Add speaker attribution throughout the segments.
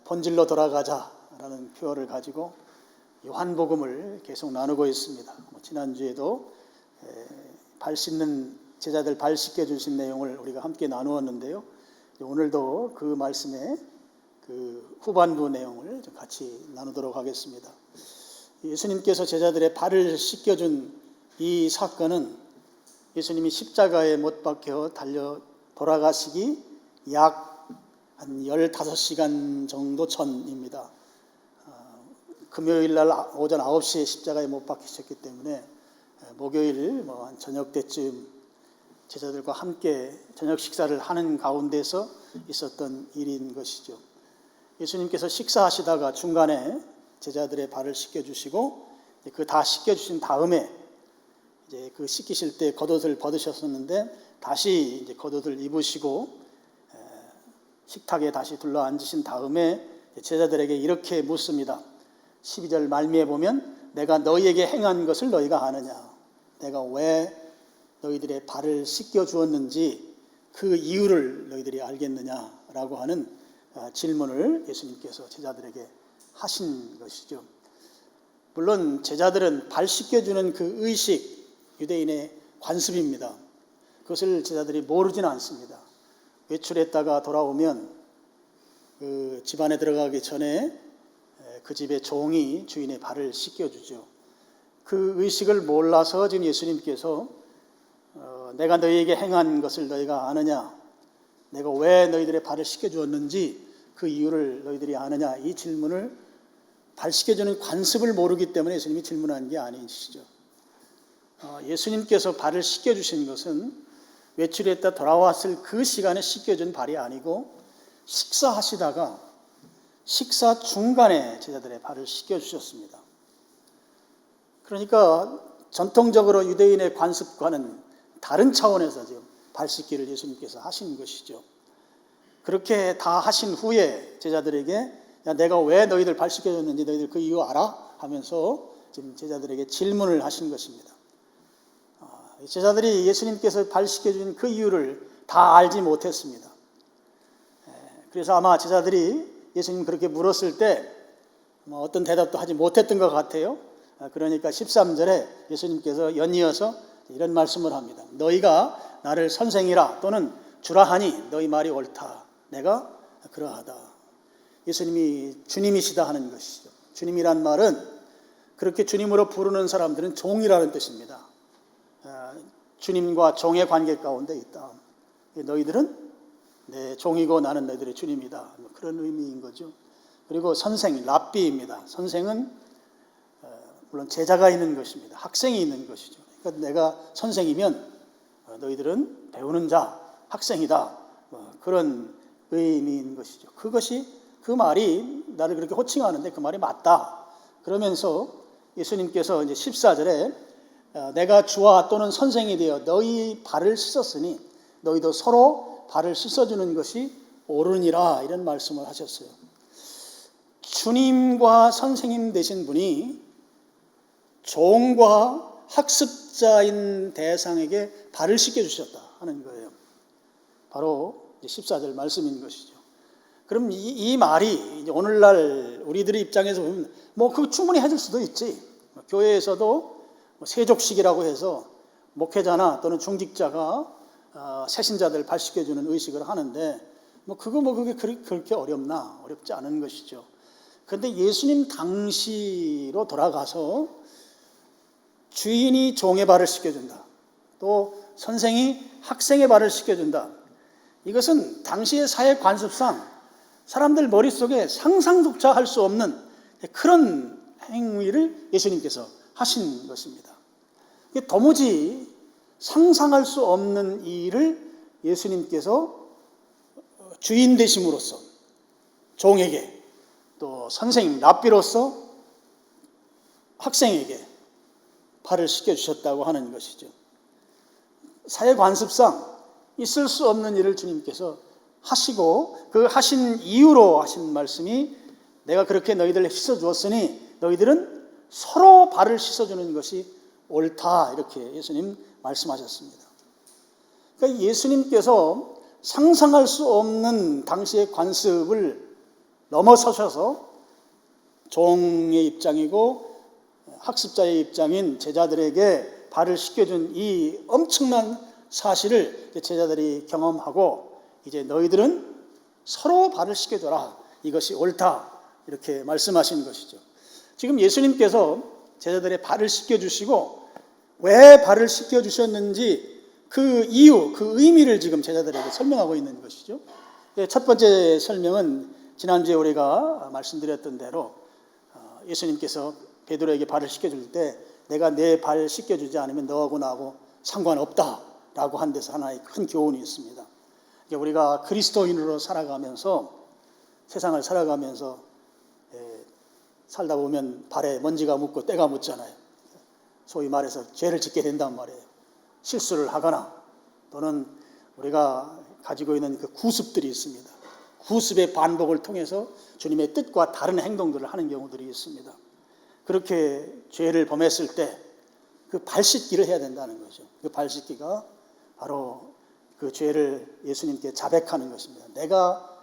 Speaker 1: 본질로 돌아가자라는 표어를 가지고 요한복음을 계속 나누고 있습니다. 지난주에도 발 씻는 제자들 발 씻겨주신 내용을 우리가 함께 나누었는데요. 오늘도 그 말씀의 그 후반부 내용을 같이 나누도록 하겠습니다. 예수님께서 제자들의 발을 씻겨준 이 사건은 예수님이 십자가에 못 박혀 달려 돌아가시기 약 한 15시간 정도 전입니다. 금요일 날 오전 9시에 십자가에 못 박히셨기 때문에 목요일 한 저녁 때쯤 제자들과 함께 저녁 식사를 하는 가운데서 있었던 일인 것이죠. 예수님께서 식사하시다가 중간에 제자들의 발을 씻겨주시고 그 다 씻겨주신 다음에 이제 그 씻기실 때 겉옷을 벗으셨었는데 다시 이제 겉옷을 입으시고 식탁에 다시 둘러앉으신 다음에 제자들에게 이렇게 묻습니다. 12절 말미에 보면 내가 너희에게 행한 것을 너희가 아느냐, 내가 왜 너희들의 발을 씻겨 주었는지 그 이유를 너희들이 알겠느냐라고 하는 질문을 예수님께서 제자들에게 하신 것이죠. 물론 제자들은 발 씻겨주는 그 의식, 유대인의 관습입니다. 그것을 제자들이 모르지는 않습니다. 외출했다가 돌아오면 그 집안에 들어가기 전에 그 집의 종이 주인의 발을 씻겨주죠. 그 의식을 몰라서 지금 예수님께서 내가 너희에게 행한 것을 너희가 아느냐, 내가 왜 너희들의 발을 씻겨주었는지 그 이유를 너희들이 아느냐, 이 질문을 발 씻겨주는 관습을 모르기 때문에 예수님이 질문한 게 아니시죠. 예수님께서 발을 씻겨주신 것은 외출했다 돌아왔을 그 시간에 씻겨준 발이 아니고 식사하시다가 식사 중간에 제자들의 발을 씻겨주셨습니다. 그러니까 전통적으로 유대인의 관습과는 다른 차원에서 지금 발 씻기를 예수님께서 하신 것이죠. 그렇게 다 하신 후에 제자들에게 야, 내가 왜 너희들 발 씻겨줬는지 너희들 그 이유 알아? 하면서 지금 제자들에게 질문을 하신 것입니다. 제자들이 예수님께서 발 씻겨준 그 이유를 다 알지 못했습니다. 그래서 아마 제자들이 예수님 그렇게 물었을 때 어떤 대답도 하지 못했던 것 같아요. 그러니까 13절에 예수님께서 연이어서 이런 말씀을 합니다. 너희가 나를 선생이라 또는 주라 하니 너희 말이 옳다. 내가 그러하다. 예수님이 주님이시다 하는 것이죠. 주님이란 말은 그렇게 주님으로 부르는 사람들은 종이라는 뜻입니다. 주님과 종의 관계 가운데 있다. 너희들은 내 종이고 나는 너희들의 주님이다. 그런 의미인 거죠. 그리고 선생, 랍비입니다. 선생은 물론 제자가 있는 것입니다. 학생이 있는 것이죠. 그러니까 내가 선생이면 너희들은 배우는 자, 학생이다. 그런 의미인 것이죠. 그 말이 나를 그렇게 호칭하는데 그 말이 맞다. 그러면서 예수님께서 이제 14절에 내가 주와 또는 선생이 되어 너희 발을 씻었으니 너희도 서로 발을 씻어주는 것이 옳으니라 이런 말씀을 하셨어요. 주님과 선생님 되신 분이 종과 학습자인 대상에게 발을 씻겨주셨다 하는 거예요. 바로 14절 말씀인 것이죠. 그럼 이 말이 이제 오늘날 우리들의 입장에서 보면 그거 충분히 해줄 수도 있지. 교회에서도 세족식이라고 해서 목회자나 또는 중직자가 새신자들 발 씻겨주는 의식을 하는데 그게 그렇게 어렵지 않은 것이죠. 그런데 예수님 당시로 돌아가서 주인이 종의 발을 씻겨준다. 또 선생이 학생의 발을 씻겨준다. 이것은 당시의 사회 관습상 사람들 머릿속에 상상조차 할 수 없는 그런 행위를 예수님께서 하신 것입니다. 도무지 상상할 수 없는 일을 예수님께서 주인 되심으로써 종에게 또 선생님 랍비로서 학생에게 발을 씻겨주셨다고 하는 것이죠. 사회 관습상 있을 수 없는 일을 주님께서 하시고 그 하신 이유로 하신 말씀이 내가 그렇게 너희들을 씻어주었으니 너희들은 서로 발을 씻어주는 것이 옳다 이렇게 예수님 말씀하셨습니다. 그러니까 예수님께서 상상할 수 없는 당시의 관습을 넘어서셔서 종의 입장이고 학습자의 입장인 제자들에게 발을 씻겨준 이 엄청난 사실을 제자들이 경험하고 이제 너희들은 서로 발을 씻겨줘라. 이것이 옳다. 이렇게 말씀하신 것이죠. 지금 예수님께서 제자들의 발을 씻겨주시고 왜 발을 씻겨주셨는지 그 이유, 그 의미를 지금 제자들에게 설명하고 있는 것이죠. 첫 번째 설명은 지난주에 우리가 말씀드렸던 대로 예수님께서 베드로에게 발을 씻겨줄 때 내가 내 발 씻겨주지 않으면 너하고 나하고 상관없다라고 한 데서 하나의 큰 교훈이 있습니다. 우리가 그리스도인으로 살아가면서 세상을 살아가면서 살다 보면 발에 먼지가 묻고 때가 묻잖아요. 소위 말해서 죄를 짓게 된단 말이에요. 실수를 하거나 또는 우리가 가지고 있는 그 구습들이 있습니다. 구습의 반복을 통해서 주님의 뜻과 다른 행동들을 하는 경우들이 있습니다. 그렇게 죄를 범했을 때 그 발 씻기를 해야 된다는 거죠. 그 발 씻기가 바로 그 죄를 예수님께 자백하는 것입니다. 내가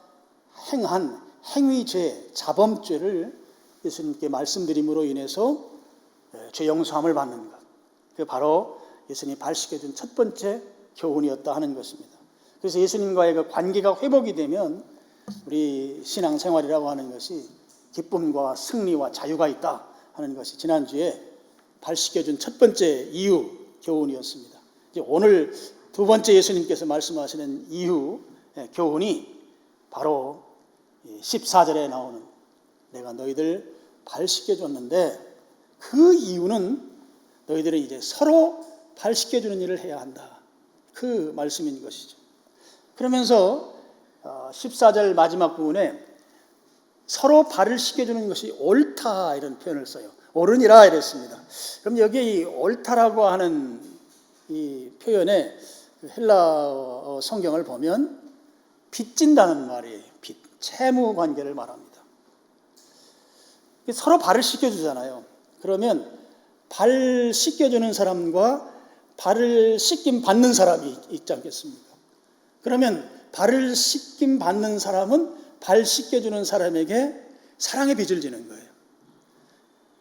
Speaker 1: 행한 행위죄, 자범죄를 예수님께 말씀드림으로 인해서 죄 용서함을 받는 것. 그 바로 예수님이 발 씻겨준 첫 번째 교훈이었다 하는 것입니다. 그래서 예수님과의 그 관계가 회복이 되면 우리 신앙생활이라고 하는 것이 기쁨과 승리와 자유가 있다 하는 것이 지난주에 발 씻겨준 첫 번째 이유 교훈이었습니다. 이제 오늘 두 번째 예수님께서 말씀하시는 이유 교훈이 바로 14절에 나오는 내가 너희들 발 씻겨줬는데 그 이유는 너희들은 이제 서로 발 씻겨주는 일을 해야 한다. 그 말씀인 것이죠. 그러면서 14절 마지막 부분에 서로 발을 씻겨주는 것이 옳다 이런 표현을 써요. 옳으니라 이랬습니다. 그럼 여기 이 옳다라고 하는 이 표현에 헬라어 성경을 보면 빚진다는 말이에요. 빚, 채무 관계를 말합니다. 서로 발을 씻겨주잖아요. 그러면 발 씻겨주는 사람과 발을 씻김 받는 사람이 있지 않겠습니까? 그러면 발을 씻김 받는 사람은 발 씻겨주는 사람에게 사랑의 빚을 지는 거예요.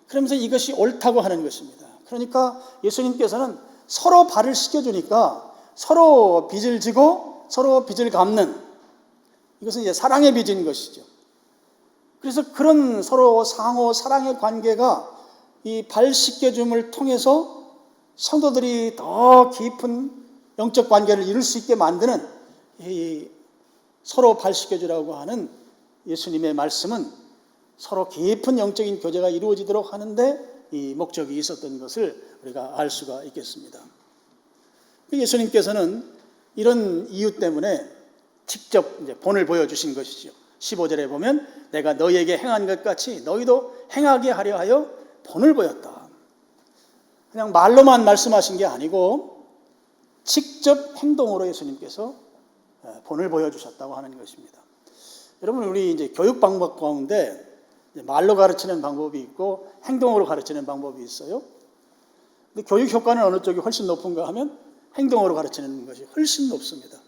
Speaker 1: 그러면서 이것이 옳다고 하는 것입니다. 그러니까 예수님께서는 서로 발을 씻겨주니까 서로 빚을 지고 서로 빚을 갚는 이것은 이제 사랑의 빚인 것이죠. 그래서 그런 서로 상호 사랑의 관계가 이 발 씻겨줌을 통해서 성도들이 더 깊은 영적 관계를 이룰 수 있게 만드는 이 서로 발 씻겨주라고 하는 예수님의 말씀은 서로 깊은 영적인 교제가 이루어지도록 하는데 이 목적이 있었던 것을 우리가 알 수가 있겠습니다. 예수님께서는 이런 이유 때문에 직접 이제 본을 보여주신 것이죠. 15절에 보면 내가 너희에게 행한 것 같이 너희도 행하게 하려 하여 본을 보였다. 그냥 말로만 말씀하신 게 아니고 직접 행동으로 예수님께서 본을 보여주셨다고 하는 것입니다. 여러분 우리 이제 교육 방법 가운데 말로 가르치는 방법이 있고 행동으로 가르치는 방법이 있어요. 근데 교육 효과는 어느 쪽이 훨씬 높은가 하면 행동으로 가르치는 것이 훨씬 높습니다.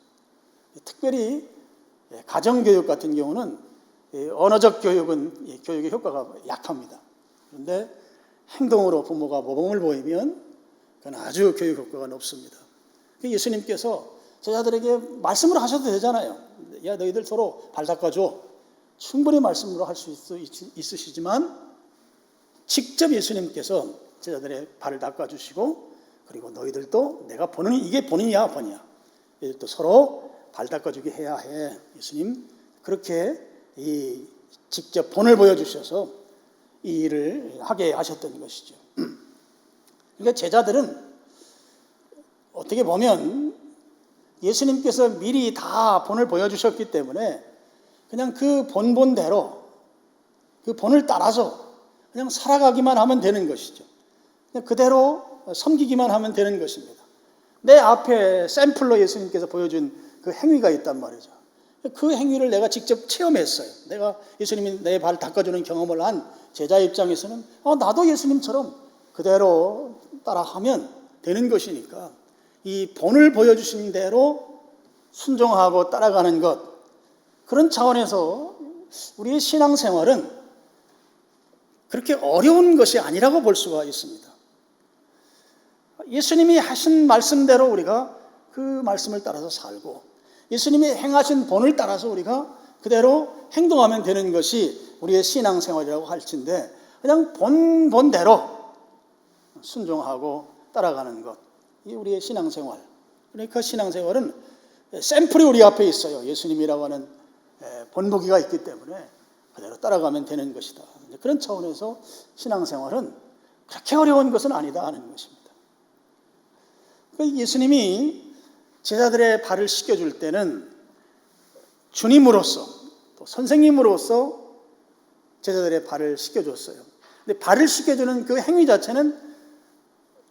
Speaker 1: 특별히 가정교육 같은 경우는 언어적 교육은 교육의 효과가 약합니다. 그런데 행동으로 부모가 모범을 보이면 그건 아주 교육 효과가 높습니다. 예수님께서 제자들에게 말씀으로 하셔도 되잖아요. 야 너희들 서로 발 닦아줘. 충분히 말씀으로 할 수 있으시지만 직접 예수님께서 제자들의 발을 닦아주시고 그리고 너희들도 내가 보는 이게 본이야 본이야. 너희들도 서로 발 닦아주게 해야 해. 예수님 그렇게 이 직접 본을 보여주셔서 이 일을 하게 하셨던 것이죠. 그러니까 제자들은 어떻게 보면 예수님께서 미리 다 본을 보여주셨기 때문에 그냥 그 본본대로 그 본을 따라서 그냥 살아가기만 하면 되는 것이죠. 그냥 그대로 섬기기만 하면 되는 것입니다. 내 앞에 샘플로 예수님께서 보여준 그 행위가 있단 말이죠. 그 행위를 내가 직접 체험했어요. 내가 예수님이 내 발 닦아주는 경험을 한 제자 입장에서는 나도 예수님처럼 그대로 따라하면 되는 것이니까 이 본을 보여주신 대로 순종하고 따라가는 것 그런 차원에서 우리의 신앙생활은 그렇게 어려운 것이 아니라고 볼 수가 있습니다. 예수님이 하신 말씀대로 우리가 그 말씀을 따라서 살고, 예수님이 행하신 본을 따라서 우리가 그대로 행동하면 되는 것이 우리의 신앙생활이라고 할진데, 그냥 본대로 순종하고 따라가는 것, 이게 우리의 신앙생활. 그러니까 신앙생활은 샘플이 우리 앞에 있어요. 예수님이라고 하는 본보기가 있기 때문에 그대로 따라가면 되는 것이다. 그런 차원에서 신앙생활은 그렇게 어려운 것은 아니다 하는 것입니다. 그러니까 예수님이 제자들의 발을 씻겨줄 때는 주님으로서 또 선생님으로서 제자들의 발을 씻겨줬어요. 근데 발을 씻겨주는 그 행위 자체는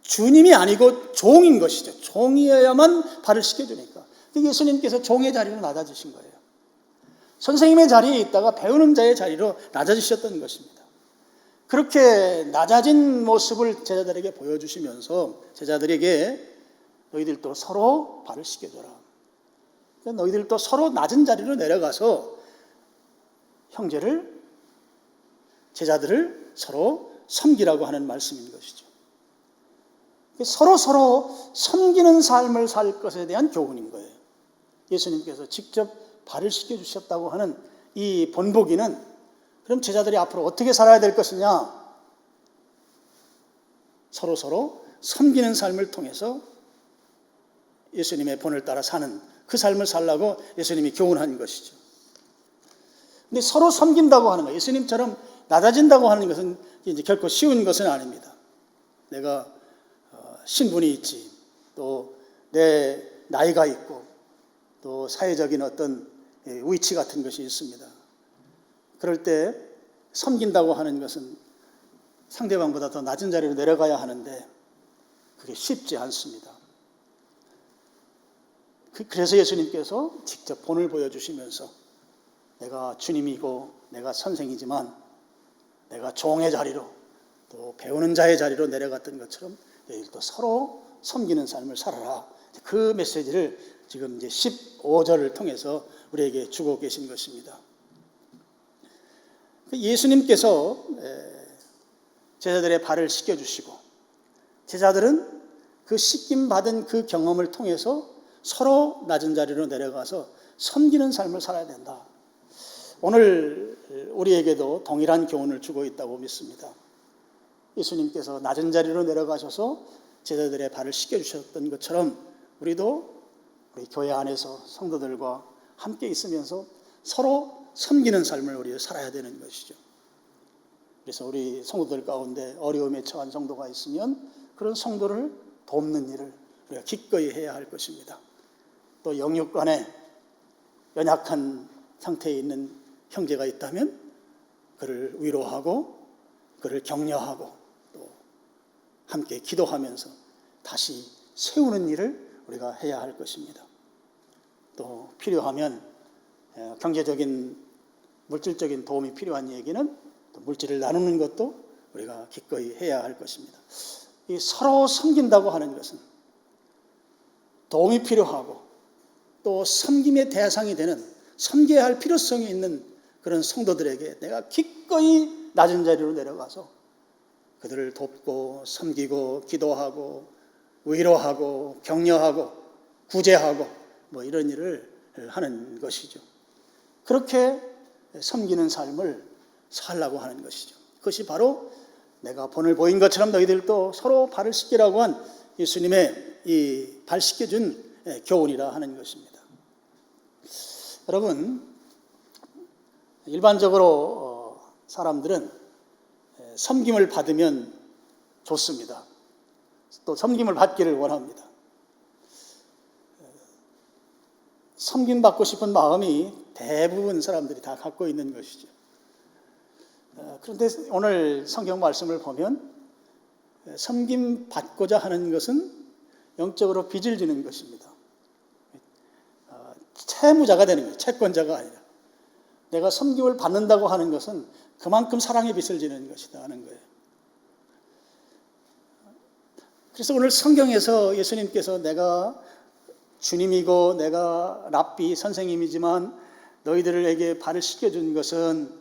Speaker 1: 주님이 아니고 종인 것이죠. 종이어야만 발을 씻겨주니까. 예수님께서 종의 자리로 낮아지신 거예요. 선생님의 자리에 있다가 배우는 자의 자리로 낮아지셨던 것입니다. 그렇게 낮아진 모습을 제자들에게 보여주시면서 제자들에게 너희들도 서로 발을 씻겨줘라. 너희들도 서로 낮은 자리로 내려가서 형제를, 제자들을 서로 섬기라고 하는 말씀인 것이죠. 서로 섬기는 삶을 살 것에 대한 교훈인 거예요. 예수님께서 직접 발을 씻겨주셨다고 하는 이 본보기는, 그럼 제자들이 앞으로 어떻게 살아야 될 것이냐? 서로 섬기는 삶을 통해서 예수님의 본을 따라 사는 그 삶을 살라고 예수님이 교훈한 것이죠. 근데 서로 섬긴다고 하는 거, 예수님처럼 낮아진다고 하는 것은 이제 결코 쉬운 것은 아닙니다. 내가 신분이 있지, 또 내 나이가 있고, 또 사회적인 어떤 위치 같은 것이 있습니다. 그럴 때 섬긴다고 하는 것은 상대방보다 더 낮은 자리로 내려가야 하는데 그게 쉽지 않습니다. 그래서 예수님께서 직접 본을 보여주시면서 내가 주님이고 내가 선생이지만 내가 종의 자리로, 또 배우는 자의 자리로 내려갔던 것처럼 너희들도 서로 섬기는 삶을 살아라. 그 메시지를 지금 이제 15절을 통해서 우리에게 주고 계신 것입니다. 예수님께서 제자들의 발을 씻겨주시고, 제자들은 그 씻김 받은 그 경험을 통해서 서로 낮은 자리로 내려가서 섬기는 삶을 살아야 된다. 오늘 우리에게도 동일한 교훈을 주고 있다고 믿습니다. 예수님께서 낮은 자리로 내려가셔서 제자들의 발을 씻겨주셨던 것처럼 우리도 우리 교회 안에서 성도들과 함께 있으면서 서로 섬기는 삶을 우리가 살아야 되는 것이죠. 그래서 우리 성도들 가운데 어려움에 처한 성도가 있으면 그런 성도를 돕는 일을 우리가 기꺼이 해야 할 것입니다. 또 영육 간에 연약한 상태에 있는 형제가 있다면 그를 위로하고 그를 격려하고 또 함께 기도하면서 다시 세우는 일을 우리가 해야 할 것입니다. 또 필요하면 경제적인 물질적인 도움이 필요한 얘기는 또 물질을 나누는 것도 우리가 기꺼이 해야 할 것입니다. 이 서로 섬긴다고 하는 것은 도움이 필요하고 또 섬김의 대상이 되는, 섬겨야 할 필요성이 있는 그런 성도들에게 내가 기꺼이 낮은 자리로 내려가서 그들을 돕고 섬기고 기도하고 위로하고 격려하고 구제하고 뭐 이런 일을 하는 것이죠. 그렇게 섬기는 삶을 살라고 하는 것이죠. 그것이 바로 내가 본을 보인 것처럼 너희들도 서로 발을 씻기라고 한 예수님의 이 발 씻겨준 교훈이라 하는 것입니다. 여러분, 일반적으로 사람들은 섬김을 받으면 좋습니다. 또 섬김을 받기를 원합니다. 섬김받고 싶은 마음이 대부분 사람들이 다 갖고 있는 것이죠. 그런데 오늘 성경 말씀을 보면 섬김받고자 하는 것은 영적으로 빚을 지는 것입니다. 채무자가 되는 거예요. 채권자가 아니라. 내가 섬김을 받는다고 하는 것은 그만큼 사랑의 빚을 지는 것이다 하는 거예요. 그래서 오늘 성경에서 예수님께서 내가 주님이고 내가 랍비 선생님이지만 너희들에게 발을 씻겨준 것은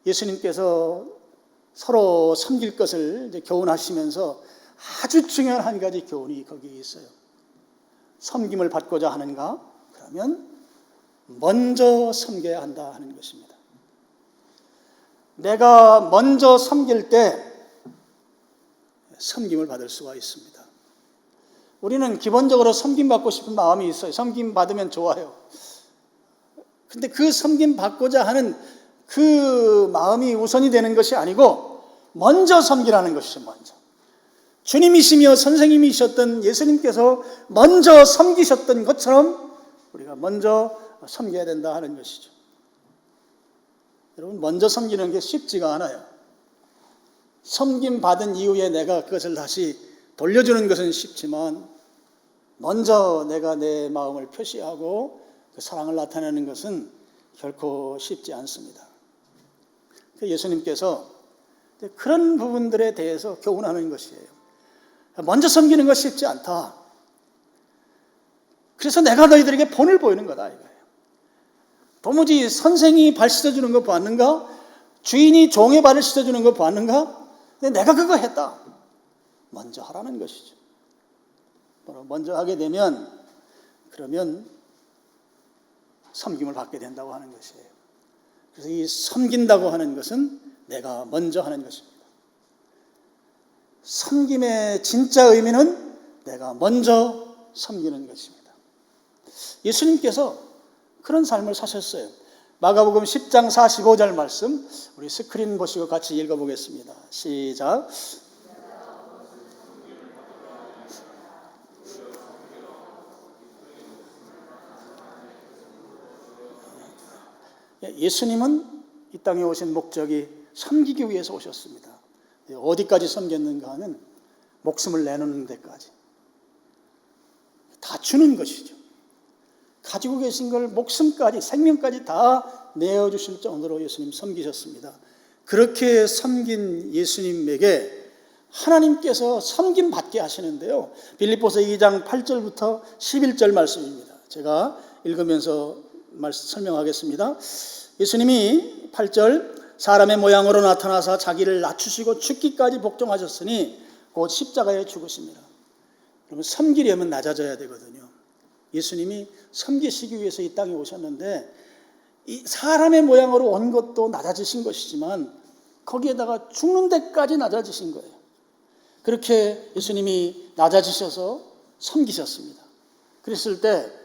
Speaker 1: 예수님께서 서로 섬길 것을 이제 교훈하시면서 아주 중요한 한 가지 교훈이 거기에 있어요. 섬김을 받고자 하는가? 그러면 먼저 섬겨야 한다 하는 것입니다. 내가 먼저 섬길 때 섬김을 받을 수가 있습니다. 우리는 기본적으로 섬김받고 싶은 마음이 있어요. 섬김 받으면 좋아요. 근데 그 섬김 받고자 하는 그 마음이 우선이 되는 것이 아니고 먼저 섬기라는 것이죠. 먼저. 주님이시며 선생님이셨던 예수님께서 먼저 섬기셨던 것처럼 우리가 먼저 섬겨야 된다 하는 것이죠. 여러분, 먼저 섬기는 게 쉽지가 않아요. 섬김 받은 이후에 내가 그것을 다시 돌려주는 것은 쉽지만 먼저 내가 내 마음을 표시하고 그 사랑을 나타내는 것은 결코 쉽지 않습니다. 예수님께서 그런 부분들에 대해서 교훈하는 것이에요. 먼저 섬기는 것이 쉽지 않다. 그래서 내가 너희들에게 본을 보이는 거다 이거예요. 도무지 선생이 발 씻어주는 거 봤는가? 주인이 종의 발을 씻어주는 거 봤는가? 근데 내가 그거 했다. 먼저 하라는 것이죠. 먼저 하게 되면 그러면 섬김을 받게 된다고 하는 것이에요. 그래서 이 섬긴다고 하는 것은 내가 먼저 하는 것입니다. 섬김의 진짜 의미는 내가 먼저 섬기는 것입니다. 예수님께서 그런 삶을 사셨어요. 마가복음 10장 45절 말씀 우리 스크린 보시고 같이 읽어보겠습니다. 시작. 예수님은 이 땅에 오신 목적이 섬기기 위해서 오셨습니다. 어디까지 섬겼는가 하면 목숨을 내놓는 데까지 다 주는 것이죠. 가지고 계신 걸 목숨까지 생명까지 다 내어주실 정도로 예수님 섬기셨습니다. 그렇게 섬긴 예수님에게 하나님께서 섬김 받게 하시는데요. 빌립보서 2장 8절부터 11절 말씀입니다. 제가 읽으면서 설명하겠습니다. 예수님이 8절 사람의 모양으로 나타나사 자기를 낮추시고 죽기까지 복종하셨으니 곧 십자가에 죽으십니다. 그러면 섬기려면 낮아져야 되거든요. 예수님이 섬기시기 위해서 이 땅에 오셨는데 이 사람의 모양으로 온 것도 낮아지신 것이지만 거기에다가 죽는 데까지 낮아지신 거예요. 그렇게 예수님이 낮아지셔서 섬기셨습니다. 그랬을 때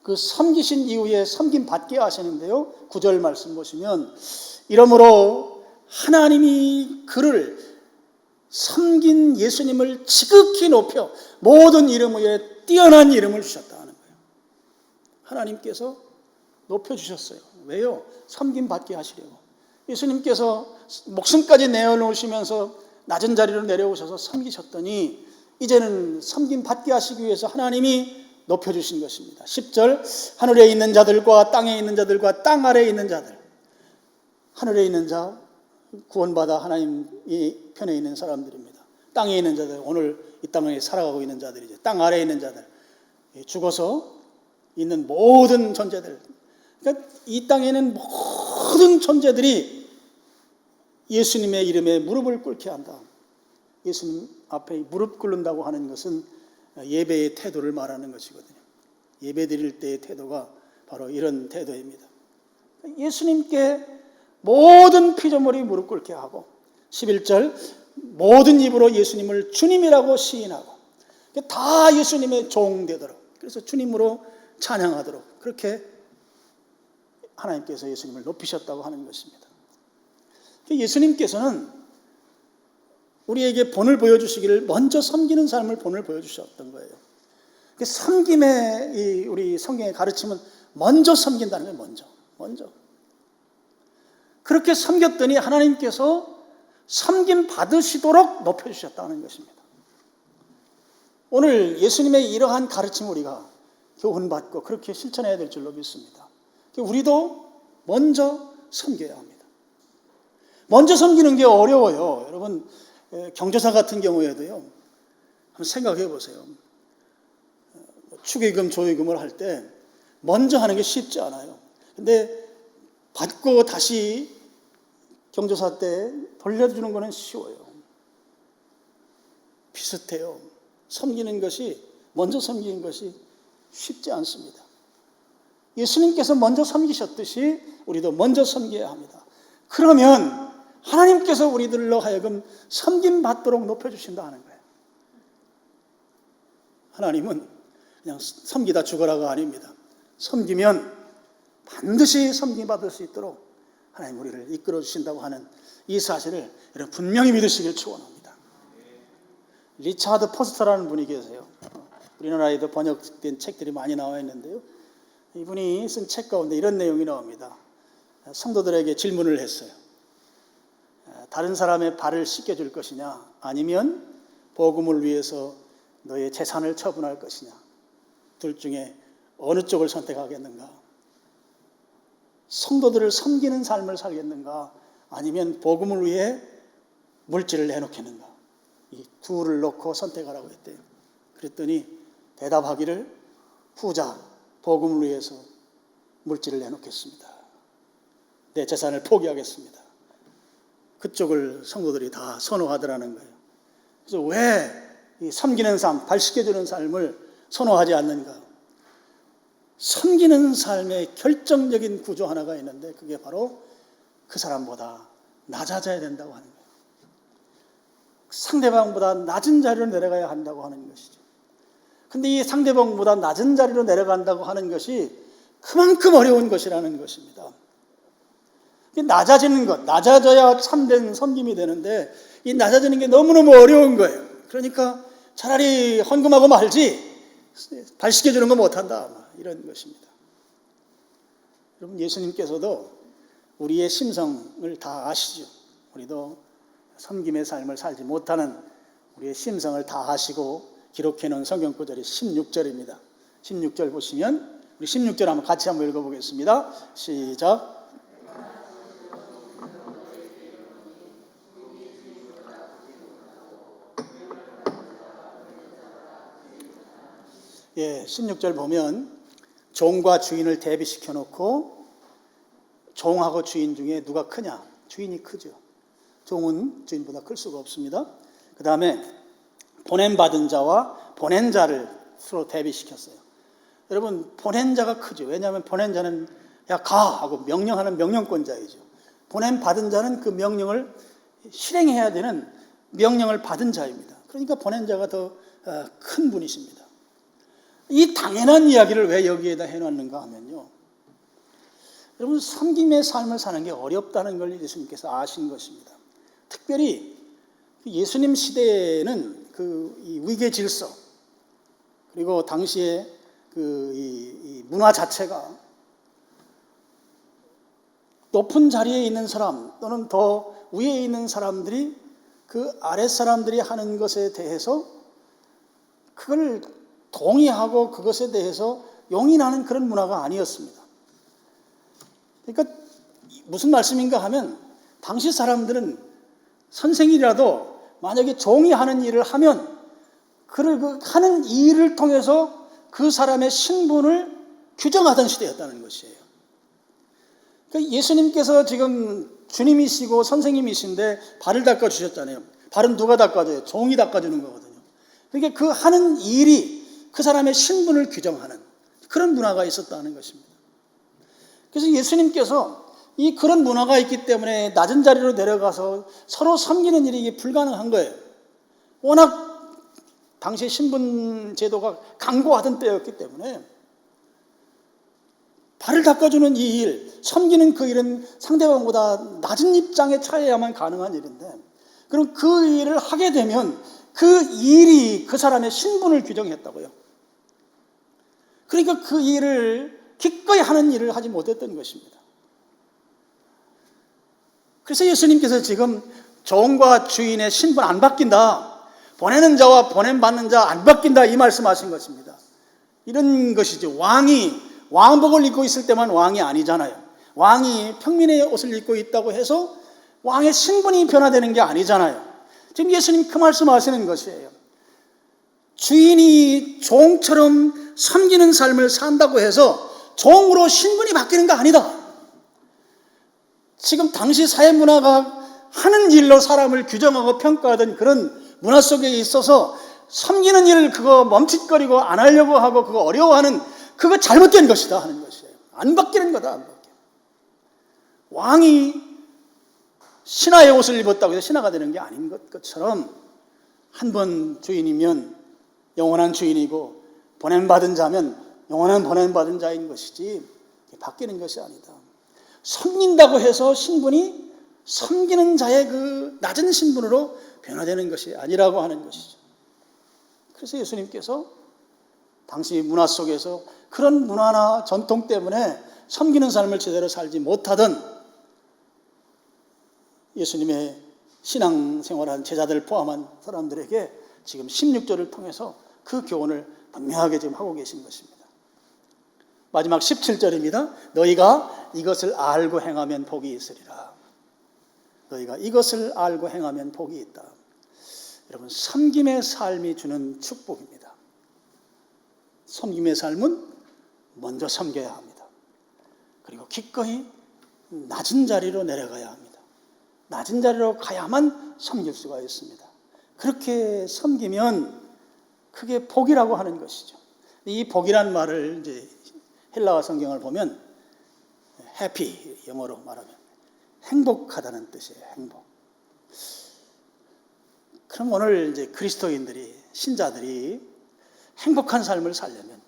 Speaker 1: 그 섬기신 이후에 섬김 받게 하시는데요. 9절 말씀 보시면 이러므로 하나님이 그를 섬긴 예수님을 지극히 높여 모든 이름 위에 뛰어난 이름을 주셨다는 거예요. 하나님께서 높여주셨어요. 왜요? 섬김 받게 하시려고. 예수님께서 목숨까지 내어놓으시면서 낮은 자리로 내려오셔서 섬기셨더니 이제는 섬김 받게 하시기 위해서 하나님이 높여주신 것입니다. 10절 하늘에 있는 자들과 땅에 있는 자들과 땅 아래에 있는 자들. 하늘에 있는 자 구원받아 하나님이 편에 있는 사람들입니다. 땅에 있는 자들 오늘 이 땅에 살아가고 있는 자들이죠. 땅 아래에 있는 자들 죽어서 있는 모든 존재들. 그러니까 이 땅에는 모든 존재들이 예수님의 이름에 무릎을 꿇게 한다. 예수님 앞에 무릎 꿇는다고 하는 것은 예배의 태도를 말하는 것이거든요. 예배 드릴 때의 태도가 바로 이런 태도입니다. 예수님께 모든 피조물이 무릎 꿇게 하고 11절 모든 입으로 예수님을 주님이라고 시인하고 다 예수님의 종되도록 그래서 주님으로 찬양하도록 그렇게 하나님께서 예수님을 높이셨다고 하는 것입니다. 예수님께서는 우리에게 본을 보여주시기를 먼저 섬기는 삶을 본을 보여주셨던 거예요. 섬김의 우리 성경의 가르침은 먼저 섬긴다는 거예요. 먼저. 그렇게 섬겼더니 하나님께서 섬김 받으시도록 높여주셨다는 것입니다. 오늘 예수님의 이러한 가르침을 우리가 교훈받고 그렇게 실천해야 될 줄로 믿습니다. 우리도 먼저 섬겨야 합니다. 먼저 섬기는 게 어려워요. 여러분 경조사 같은 경우에도요. 한번 생각해 보세요. 축의금, 조의금을 할 때 먼저 하는 게 쉽지 않아요. 근데 받고 다시 경조사 때 돌려주는 거는 쉬워요. 비슷해요. 섬기는 것이, 먼저 섬기는 것이 쉽지 않습니다. 예수님께서 먼저 섬기셨듯이 우리도 먼저 섬겨야 합니다. 그러면 하나님께서 우리들로 하여금 섬김 받도록 높여주신다 하는 거예요. 하나님은 그냥 섬기다 죽어라가 아닙니다. 섬기면 반드시 섬김 받을 수 있도록 하나님 우리를 이끌어 주신다고 하는 이 사실을 여러분 분명히 믿으시길 축원합니다. 리차드 포스터라는 분이 계세요. 우리나라에도 번역된 책들이 많이 나와 있는데요. 이분이 쓴 책 가운데 이런 내용이 나옵니다. 성도들에게 질문을 했어요. 다른 사람의 발을 씻겨줄 것이냐, 아니면 복음을 위해서 너의 재산을 처분할 것이냐, 둘 중에 어느 쪽을 선택하겠는가? 성도들을 섬기는 삶을 살겠는가, 아니면 복음을 위해 물질을 내놓겠는가? 이 둘을 놓고 선택하라고 했대요. 그랬더니 대답하기를 후자, 복음을 위해서 물질을 내놓겠습니다. 내 재산을 포기하겠습니다. 그쪽을 성도들이 다 선호하더라는 거예요. 그래서 왜 이 섬기는 삶, 발 씻겨주는 삶을 선호하지 않는가? 섬기는 삶의 결정적인 구조 하나가 있는데 그게 바로 그 사람보다 낮아져야 된다고 하는 거예요. 상대방보다 낮은 자리로 내려가야 한다고 하는 것이죠. 근데 이 상대방보다 낮은 자리로 내려간다고 하는 것이 그만큼 어려운 것이라는 것입니다. 낮아지는 것, 낮아져야 참된 섬김이 되는데 이 낮아지는 게 너무너무 어려운 거예요. 그러니까 차라리 헌금하고 말지 발 씻겨주는 거 못한다, 이런 것입니다. 여러분, 예수님께서도 우리의 심성을 다 아시죠. 우리도 섬김의 삶을 살지 못하는 우리의 심성을 다 아시고 기록해 놓은 성경 구절이 16절입니다. 16절 보시면 우리 16절 한번 같이 한번 읽어보겠습니다. 시작. 예, 16절 보면 종과 주인을 대비시켜 놓고 종하고 주인 중에 누가 크냐? 주인이 크죠. 종은 주인보다 클 수가 없습니다. 그 다음에 보냄받은 자와 보낸 자를 서로 대비시켰어요. 여러분, 보낸 자가 크죠. 왜냐하면 보낸 자는 야, 가! 하고 명령하는 명령권자이죠. 보냄받은 자는 그 명령을 실행해야 되는 명령을 받은 자입니다. 그러니까 보낸 자가 더 큰 분이십니다. 이 당연한 이야기를 왜 여기에다 해놨는가 하면요, 여러분, 섬김의 삶을 사는 게 어렵다는 걸 예수님께서 아신 것입니다. 특별히 예수님 시대에는 이 위계 질서, 그리고 당시에 이 문화 자체가 높은 자리에 있는 사람 또는 더 위에 있는 사람들이 그 아랫 사람들이 하는 것에 대해서 그걸 동의하고 그것에 대해서 용인하는 그런 문화가 아니었습니다. 그러니까 무슨 말씀인가 하면 당시 사람들은 선생이라도 만약에 종이 하는 일을 하면 그 하는 일을 통해서 그 사람의 신분을 규정하던 시대였다는 것이에요. 그러니까 예수님께서 지금 주님이시고 선생님이신데 발을 닦아주셨잖아요. 발은 누가 닦아줘요? 종이 닦아주는 거거든요. 그러니까 그 하는 일이 그 사람의 신분을 규정하는 그런 문화가 있었다는 것입니다. 그래서 예수님께서 이 그런 문화가 있기 때문에 낮은 자리로 내려가서 서로 섬기는 일이 불가능한 거예요. 워낙 당시 신분 제도가 강고하던 때였기 때문에 발을 닦아주는 이 일, 섬기는 그 일은 상대방보다 낮은 입장에 처해야만 가능한 일인데, 그럼 그 일을 하게 되면 그 일이 그 사람의 신분을 규정했다고요. 그러니까 그 일을 기꺼이 하는 일을 하지 못했던 것입니다. 그래서 예수님께서 지금 종과 주인의 신분 안 바뀐다, 보내는 자와 보냄받는 자 안 바뀐다, 이 말씀하신 것입니다. 이런 것이죠. 왕이 왕복을 입고 있을 때만 왕이 아니잖아요. 왕이 평민의 옷을 입고 있다고 해서 왕의 신분이 변화되는 게 아니잖아요. 지금 예수님 그 말씀하시는 것이에요. 주인이 종처럼 섬기는 삶을 산다고 해서 종으로 신분이 바뀌는 거 아니다. 지금 당시 사회 문화가 하는 일로 사람을 규정하고 평가하던 그런 문화 속에 있어서 섬기는 일 그거 멈칫거리고 안 하려고 하고 그거 어려워하는 그거 잘못된 것이다 하는 것이에요. 안 바뀌는 거다. 안 바뀌어. 왕이 신하의 옷을 입었다고 해서 신하가 되는 게 아닌 것처럼 한 번 주인이면 영원한 주인이고 보냄받은 자면 영원한 보냄받은 자인 것이지 바뀌는 것이 아니다. 섬긴다고 해서 신분이 섬기는 자의 그 낮은 신분으로 변화되는 것이 아니라고 하는 것이죠. 그래서 예수님께서 당시 문화 속에서 그런 문화나 전통 때문에 섬기는 삶을 제대로 살지 못하던 예수님의 신앙생활한 제자들을 포함한 사람들에게 지금 16절을 통해서 그 교훈을 분명하게 지금 하고 계신 것입니다. 마지막 17절입니다. 너희가 이것을 알고 행하면 복이 있으리라. 너희가 이것을 알고 행하면 복이 있다. 여러분, 섬김의 삶이 주는 축복입니다. 섬김의 삶은 먼저 섬겨야 합니다. 그리고 기꺼이 낮은 자리로 내려가야 합니다. 낮은 자리로 가야만 섬길 수가 있습니다. 그렇게 섬기면 그게 복이라고 하는 것이죠. 이 복이란 말을 이제 헬라어 성경을 보면 해피, 영어로 말하면 행복하다는 뜻이에요. 행복. 그럼 오늘 이제 그리스도인들이, 신자들이 행복한 삶을 살려면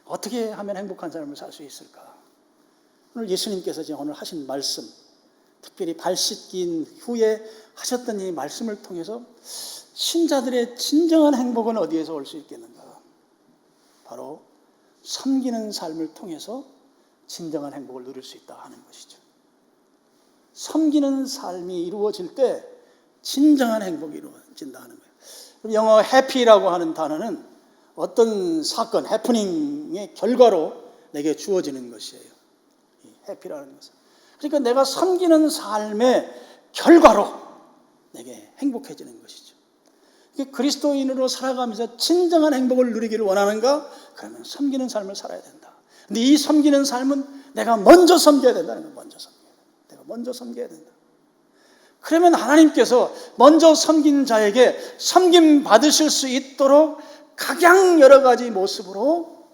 Speaker 1: 어떻게 하면 행복한 삶을 살 수 있을까? 오늘 예수님께서 지금 오늘 하신 말씀, 특별히 발 씻긴 후에 하셨던 이 말씀을 통해서 신자들의 진정한 행복은 어디에서 올 수 있겠는가? 바로 섬기는 삶을 통해서 진정한 행복을 누릴 수 있다 하는 것이죠. 섬기는 삶이 이루어질 때 진정한 행복이 이루어진다 하는 거예요. 영어 happy라고 하는 단어는 어떤 사건, 해프닝의 결과로 내게 주어지는 것이에요. 이 happy라는 것은. 그러니까 내가 섬기는 삶의 결과로 내게 행복해지는 것이죠. 그리스도인으로 살아가면서 진정한 행복을 누리기를 원하는가? 그러면 섬기는 삶을 살아야 된다. 근데 이 섬기는 삶은 내가 먼저 섬겨야 된다는 거예요. 먼저 섬겨야 된다. 내가 먼저 섬겨야 된다. 그러면 하나님께서 먼저 섬긴 자에게 섬김 받으실 수 있도록 각양 여러 가지 모습으로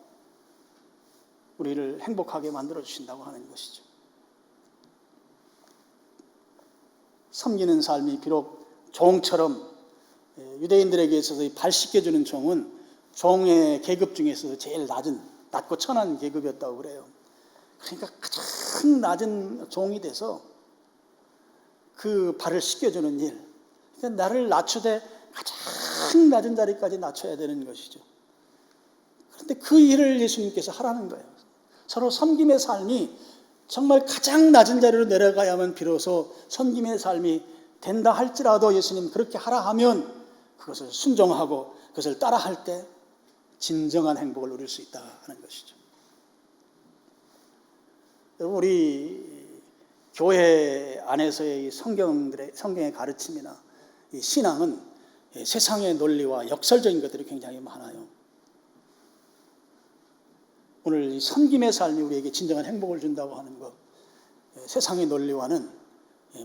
Speaker 1: 우리를 행복하게 만들어 주신다고 하는 것이죠. 섬기는 삶이 비록 종처럼, 유대인들에게 있어서 발 씻겨주는 종은 종의 계급 중에서 제일 낮고 천한 계급이었다고 그래요. 그러니까 가장 낮은 종이 돼서 그 발을 씻겨주는 일, 그러니까 나를 낮추되 가장 낮은 자리까지 낮춰야 되는 것이죠. 그런데 그 일을 예수님께서 하라는 거예요. 서로 섬김의 삶이 정말 가장 낮은 자리로 내려가야만 비로소 섬김의 삶이 된다 할지라도 예수님 그렇게 하라 하면 그것을 순종하고 그것을 따라할 때 진정한 행복을 누릴 수 있다 하는 것이죠. 여러분, 우리 교회 안에서의 성경의 가르침이나 이 신앙은 세상의 논리와 역설적인 것들이 굉장히 많아요. 오늘 이 섬김의 삶이 우리에게 진정한 행복을 준다고 하는 것, 세상의 논리와는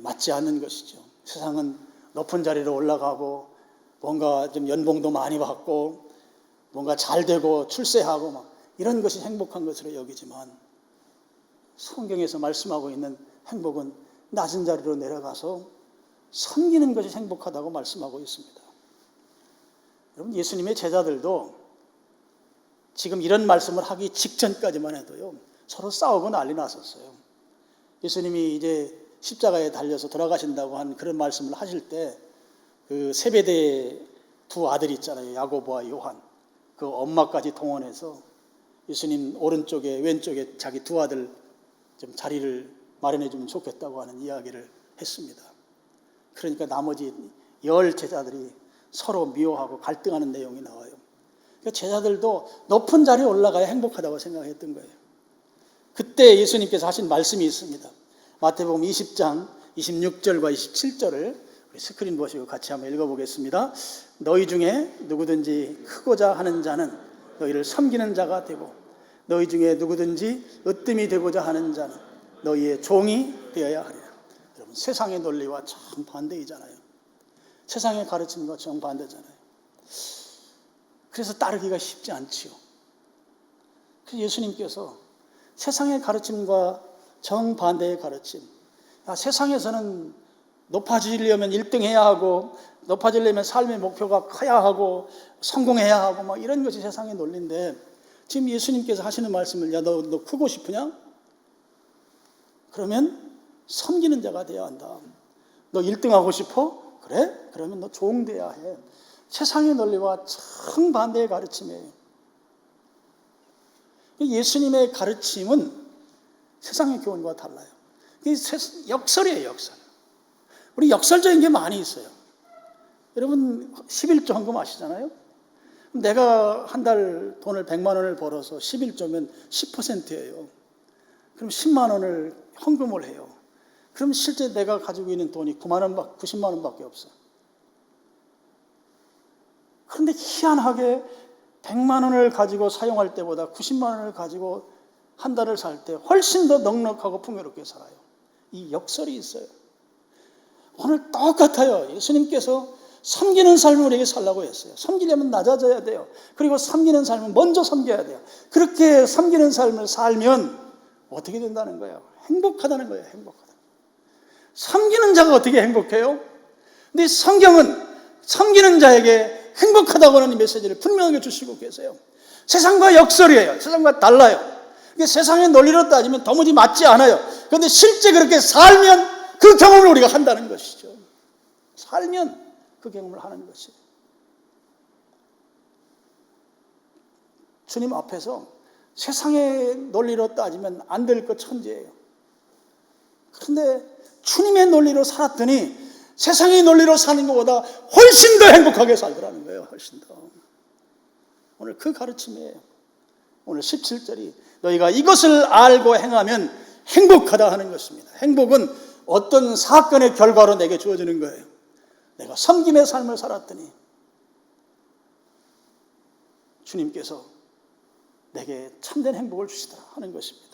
Speaker 1: 맞지 않는 것이죠. 세상은 높은 자리로 올라가고 뭔가 좀 연봉도 많이 받고 뭔가 잘 되고 출세하고 막 이런 것이 행복한 것으로 여기지만 성경에서 말씀하고 있는 행복은 낮은 자리로 내려가서 섬기는 것이 행복하다고 말씀하고 있습니다. 여러분, 예수님의 제자들도 지금 이런 말씀을 하기 직전까지만 해도요, 서로 싸우고 난리 났었어요. 예수님이 이제 십자가에 달려서 돌아가신다고 한 그런 말씀을 하실 때 그 세베대의 두 아들이 있잖아요. 야고보와 요한. 그 엄마까지 동원해서 예수님 오른쪽에 왼쪽에 자기 두 아들 좀 자리를 마련해 주면 좋겠다고 하는 이야기를 했습니다. 그러니까 나머지 10 제자들이 서로 미워하고 갈등하는 내용이 나와요. 그러니까 제자들도 높은 자리에 올라가야 행복하다고 생각했던 거예요. 그때 예수님께서 하신 말씀이 있습니다. 마태복음 20장 26절과 27절을 우리 스크린 보시고 같이 한번 읽어보겠습니다. 너희 중에 누구든지 크고자 하는 자는 너희를 섬기는 자가 되고 너희 중에 누구든지 으뜸이 되고자 하는 자는 너희의 종이 되어야 하리라. 여러분, 세상의 논리와 정반대이잖아요. 세상의 가르침과 정반대잖아요. 그래서 따르기가 쉽지 않지요. 그래서 예수님께서 세상의 가르침과 정반대의 가르침, 세상에서는 높아지려면 1등 해야 하고, 높아지려면 삶의 목표가 커야 하고, 성공해야 하고, 뭐 이런 것이 세상의 논리인데, 지금 예수님께서 하시는 말씀을, 야, 너 크고 싶으냐? 그러면 섬기는 자가 되어야 한다. 너 1등 하고 싶어? 그래? 그러면 너 종돼야 해. 세상의 논리와 정반대의 가르침이에요. 예수님의 가르침은 세상의 교훈과 달라요. 이게 역설이에요, 역설. 우리 역설적인 게 많이 있어요. 여러분 11조 헌금 아시잖아요? 내가 한 달 돈을 100만 원을 벌어서 11조면 10%예요. 그럼 10만 원을 헌금을 해요. 그럼 실제 내가 가지고 있는 돈이 90만 원밖에 없어요. 그런데 희한하게 100만 원을 가지고 사용할 때보다 90만 원을 가지고 한 달을 살 때 훨씬 더 넉넉하고 풍요롭게 살아요. 이 역설이 있어요. 오늘 똑같아요. 예수님께서 섬기는 삶을 우리에게 살라고 했어요. 섬기려면 낮아져야 돼요. 그리고 섬기는 삶은 먼저 섬겨야 돼요. 그렇게 섬기는 삶을 살면 어떻게 된다는 거예요? 행복하다는 거예요. 행복하다. 섬기는 자가 어떻게 행복해요? 근데 성경은 섬기는 자에게 행복하다고 하는 이 메시지를 분명하게 주시고 계세요. 세상과 역설이에요. 세상과 달라요. 이게 세상의 논리로 따지면 도무지 맞지 않아요. 그런데 실제 그렇게 살면 그 경험을 우리가 한다는 것이죠. 살면 그 경험을 하는 것이에요. 주님 앞에서 세상의 논리로 따지면 안 될 것 천지예요. 그런데 주님의 논리로 살았더니 세상의 논리로 사는 것보다 훨씬 더 행복하게 살더라는 거예요. 훨씬 더. 오늘 그 가르침이에요. 오늘 17절이 너희가 이것을 알고 행하면 행복하다 하는 것입니다. 행복은 어떤 사건의 결과로 내게 주어지는 거예요. 내가 섬김의 삶을 살았더니 주님께서 내게 참된 행복을 주시더라 하는 것입니다.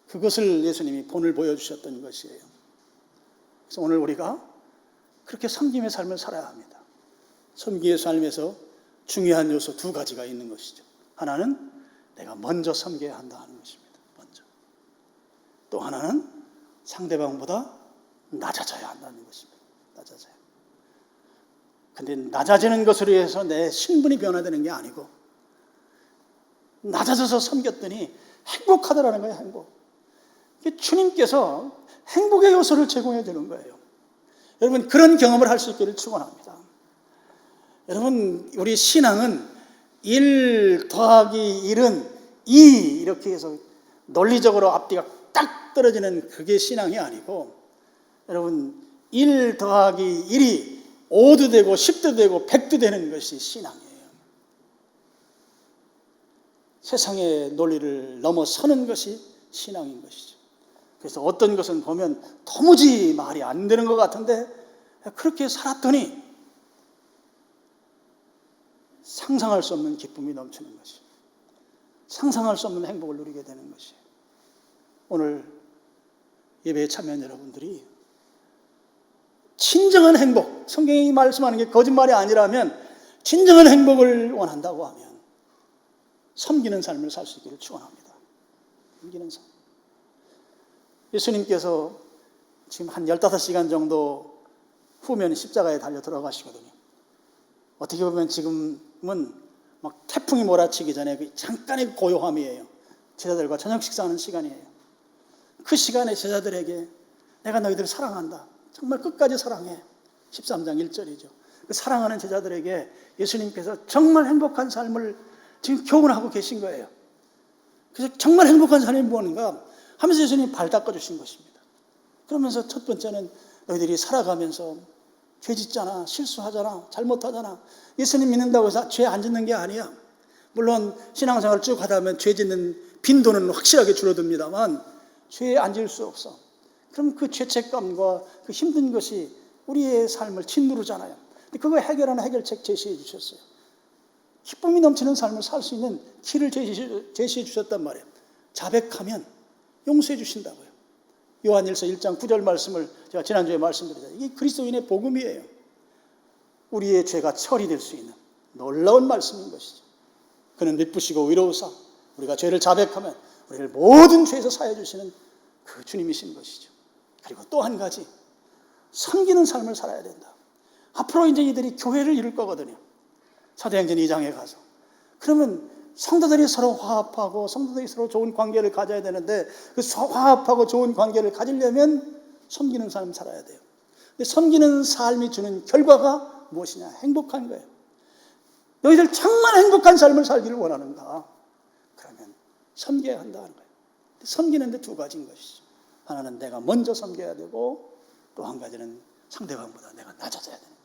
Speaker 1: 그것을 예수님이 본을 보여주셨던 것이에요. 그래서 오늘 우리가 그렇게 섬김의 삶을 살아야 합니다. 섬김의 삶에서 중요한 요소 2가지가 있는 것이죠. 하나는 내가 먼저 섬겨야 한다 하는 것입니다. 먼저. 또 하나는 상대방보다 낮아져야 한다는 것입니다. 낮아져야. 근데 낮아지는 것으로 해서 내 신분이 변화되는 게 아니고 낮아져서 섬겼더니 행복하더라는 거예요. 행복. 주님께서 행복의 요소를 제공해 주는 거예요. 여러분 그런 경험을 할 수 있기를 축원합니다. 여러분 우리 신앙은 1 더하기 1은 2 이렇게 해서 논리적으로 앞뒤가 딱 떨어지는 그게 신앙이 아니고 여러분 1 더하기 1이 5도 되고 10도 되고 100도 되는 것이 신앙이에요. 세상의 논리를 넘어서는 것이 신앙인 것이죠. 그래서 어떤 것은 보면 도무지 말이 안 되는 것 같은데 그렇게 살았더니 상상할 수 없는 기쁨이 넘치는 것이에요. 상상할 수 없는 행복을 누리게 되는 것이에요. 오늘 예배에 참여한 여러분들이 진정한 행복, 성경이 말씀하는 게 거짓말이 아니라면 진정한 행복을 원한다고 하면 섬기는 삶을 살 수 있기를 축원합니다. 섬기는 삶. 예수님께서 지금 한 15시간 정도 후면 십자가에 달려 들어가시거든요. 어떻게 보면 지금은 막 태풍이 몰아치기 전에 그 잠깐의 고요함이에요. 제자들과 저녁 식사하는 시간이에요. 그 시간에 제자들에게 내가 너희들을 사랑한다. 정말 끝까지 사랑해. 13장 1절이죠. 그 사랑하는 제자들에게 예수님께서 정말 행복한 삶을 지금 교훈하고 계신 거예요. 그래서 정말 행복한 삶이 뭔가 하면서 예수님이 발 닦아주신 것입니다. 그러면서 첫 번째는 너희들이 살아가면서 죄 짓잖아, 실수하잖아, 잘못하잖아. 예수님 믿는다고 해서 죄 안 짓는 게 아니야. 물론 신앙생활을 쭉 하다 보면 죄 짓는 빈도는 확실하게 줄어듭니다만 죄 안 지을 수 없어. 그럼 그 죄책감과 그 힘든 것이 우리의 삶을 짓누르잖아요. 그거 해결하는 해결책 제시해 주셨어요. 기쁨이 넘치는 삶을 살 수 있는 길을 제시해 주셨단 말이에요. 자백하면 용서해 주신다고요. 요한일서 1장 9절 말씀을 제가 지난주에 말씀드렸잖아요. 이게 그리스도인의 복음이에요. 우리의 죄가 처리될 수 있는 놀라운 말씀인 것이죠. 그는 미쁘시고 의로우사 우리가 죄를 자백하면 우리를 모든 죄에서 사해 주시는 그 주님이신 것이죠. 그리고 또 한 가지, 섬기는 삶을 살아야 된다. 앞으로 이제 이들이 교회를 이룰 거거든요. 사도행전 2장에 가서. 그러면 성도들이 서로 화합하고 성도들이 서로 좋은 관계를 가져야 되는데 그 화합하고 좋은 관계를 가지려면 섬기는 삶을 살아야 돼요. 근데 섬기는 삶이 주는 결과가 무엇이냐? 행복한 거예요. 너희들 정말 행복한 삶을 살기를 원하는가? 그러면 섬겨야 한다는 거예요. 섬기는데 두 가지인 것이죠. 하나는 내가 먼저 섬겨야 되고 또 한 가지는 상대방보다 내가 낮아져야 되는 거예요.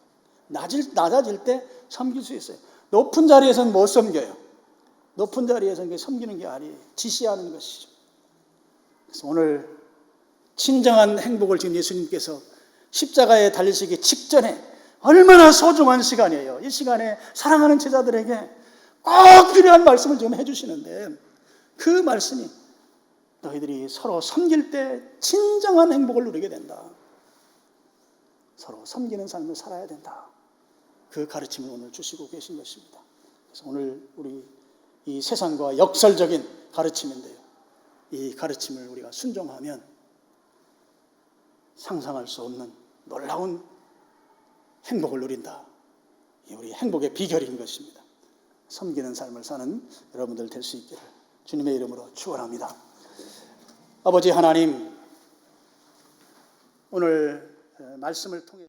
Speaker 1: 낮아질 때 섬길 수 있어요. 높은 자리에서는 못 섬겨요. 높은 자리에서는 섬기는 게 아니에요. 지시하는 것이죠. 그래서 오늘 진정한 행복을 지금 예수님께서 십자가에 달리시기 직전에 얼마나 소중한 시간이에요. 이 시간에 사랑하는 제자들에게 꼭 필요한 말씀을 좀 해주시는데 그 말씀이 너희들이 서로 섬길 때 진정한 행복을 누리게 된다. 서로 섬기는 삶을 살아야 된다. 그 가르침을 오늘 주시고 계신 것입니다. 그래서 오늘 우리 이 세상과 역설적인 가르침인데요. 이 가르침을 우리가 순종하면 상상할 수 없는 놀라운 행복을 누린다. 이 우리 행복의 비결인 것입니다. 섬기는 삶을 사는 여러분들 될 수 있기를 주님의 이름으로 축원합니다. 아버지 하나님, 오늘 말씀을 통해